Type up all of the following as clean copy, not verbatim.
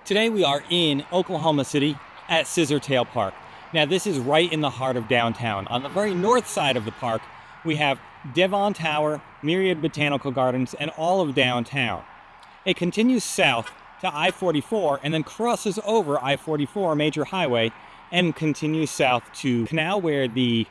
Today we are in Oklahoma City at Scissortail Park. Now this is right in the heart of downtown. On the very north side of the park, we have Devon Tower, Myriad Botanical Gardens, and all of downtown. It continues south to I-44 and then crosses over I-44 major highway and continues south to Canal where the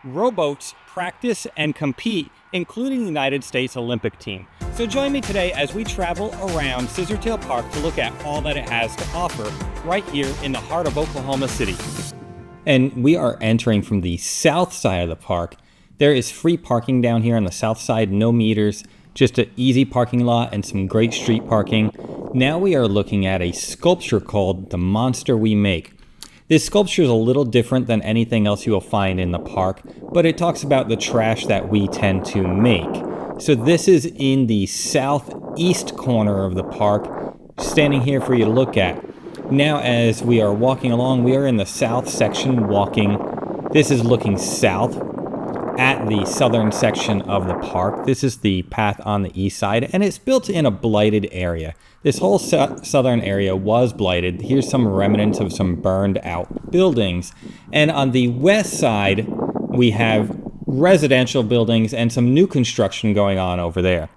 rowboats practice and compete, including the United States Olympic team. So join me today as we travel around Scissortail Park to look at all that it has to offer right here in the heart of Oklahoma City. And we are entering from the south side of the park. There is free parking down here on the south side, no meters, just an easy parking lot and some great street parking. Now we are looking at a sculpture called The Monster We Make. This sculpture is a little different than anything else you will find in the park, but it talks about the trash that we tend to make. So this is in the southeast corner of the park, standing here for you to look at. Now as we are walking along, we are in the south section walking. This is looking south at the southern section of the park. This is the path on the east side, and it's built in a blighted area. This whole southern area was blighted. Here's some remnants of some burned out buildings. And on the west side, we have residential buildings and some new construction going on over there.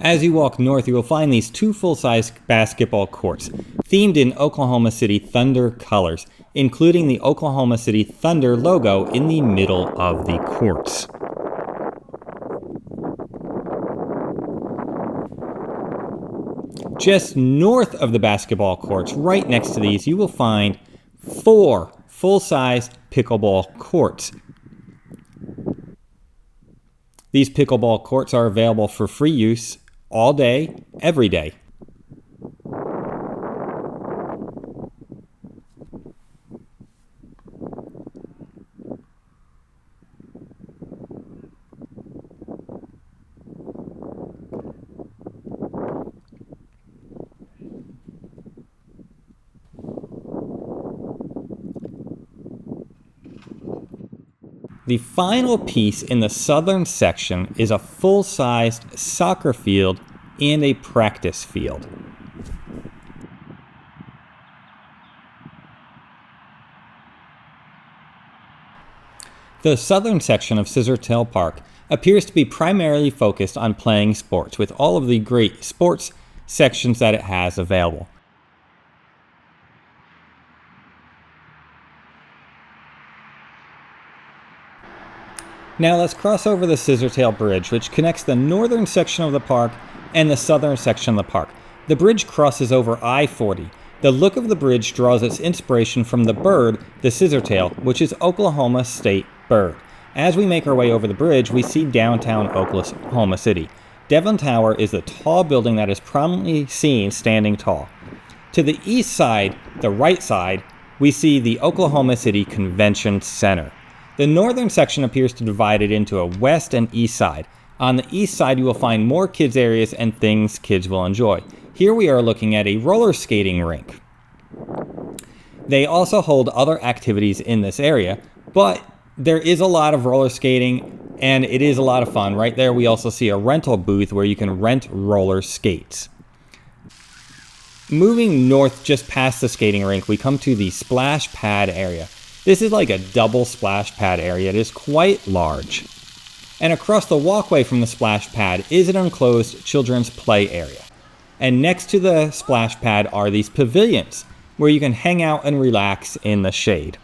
As you walk north, you will find these two full-size basketball courts, themed in Oklahoma City Thunder colors, including the Oklahoma City Thunder logo in the middle of the courts. Just north of the basketball courts, right next to these, you will find 4 full-size pickleball courts. These pickleball courts are available for free use all day, every day. The final piece in the southern section is a full-sized soccer field and a practice field. The southern section of Scissortail Park appears to be primarily focused on playing sports, with all of the great sports sections that it has available. Now let's cross over the Scissortail Bridge, which connects the northern section of the park and the southern section of the park. The bridge crosses over I-40. The look of the bridge draws its inspiration from the bird, the scissortail, which is Oklahoma's state bird. As we make our way over the bridge, we see downtown Oklahoma City. Devon Tower is the tall building that is prominently seen standing tall. To the east side, the right side, we see the Oklahoma City Convention Center. The northern section appears to divide it into a west and east side. On the east side, you will find more kids areas and things kids will enjoy. Here we are looking at a roller skating rink. They also hold other activities in this area, but there is a lot of roller skating and it is a lot of fun. Right there we also see a rental booth where you can rent roller skates. Moving north just past the skating rink, we come to the splash pad area. This is like a double splash pad area. It is quite large. And across the walkway from the splash pad is an enclosed children's play area. And next to the splash pad are these pavilions where you can hang out and relax in the shade.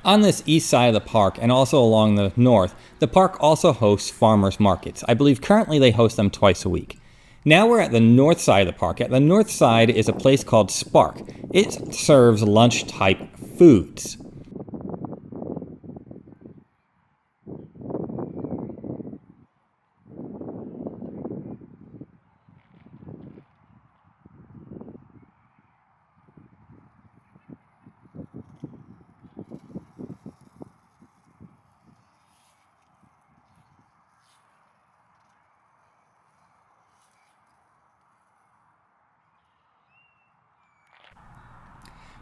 On this east side of the park and also along the north, the park also hosts farmers markets. I believe currently they host them twice a week. Now we're at the north side of the park. At the north side is a place called Spark. It serves lunch-type foods.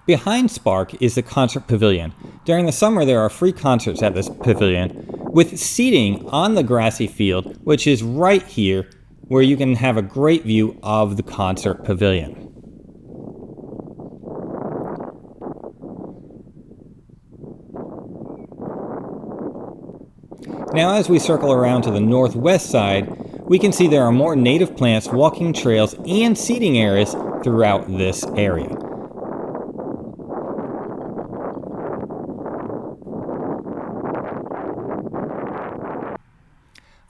Behind Spark is the concert pavilion. During the summer, there are free concerts at this pavilion with seating on the grassy field, which is right here, where you can have a great view of the concert pavilion. Now as we circle around to the northwest side, we can see there are more native plants, walking trails, and seating areas throughout this area.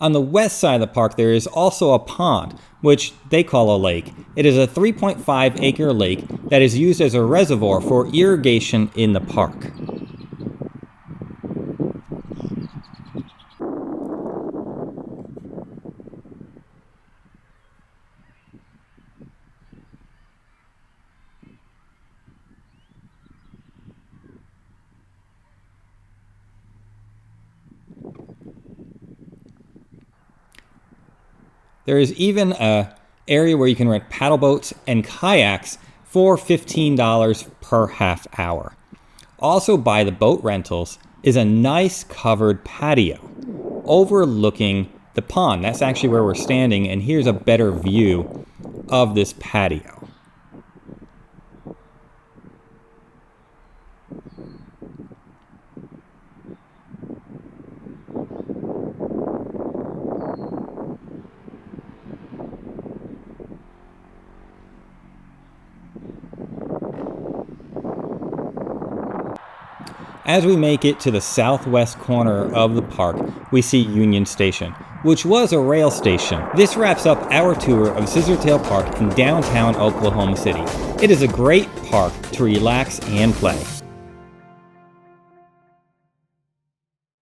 On the west side of the park, there is also a pond, which they call a lake. It is a 3.5-acre lake that is used as a reservoir for irrigation in the park. There is even an area where you can rent paddle boats and kayaks for $15 per half hour. Also by the boat rentals is a nice covered patio overlooking the pond. That's actually where we're standing, and here's a better view of this patio. As we make it to the southwest corner of the park, we see Union Station, which was a rail station. This wraps up our tour of Scissortail Park in downtown Oklahoma City. It is a great park to relax and play.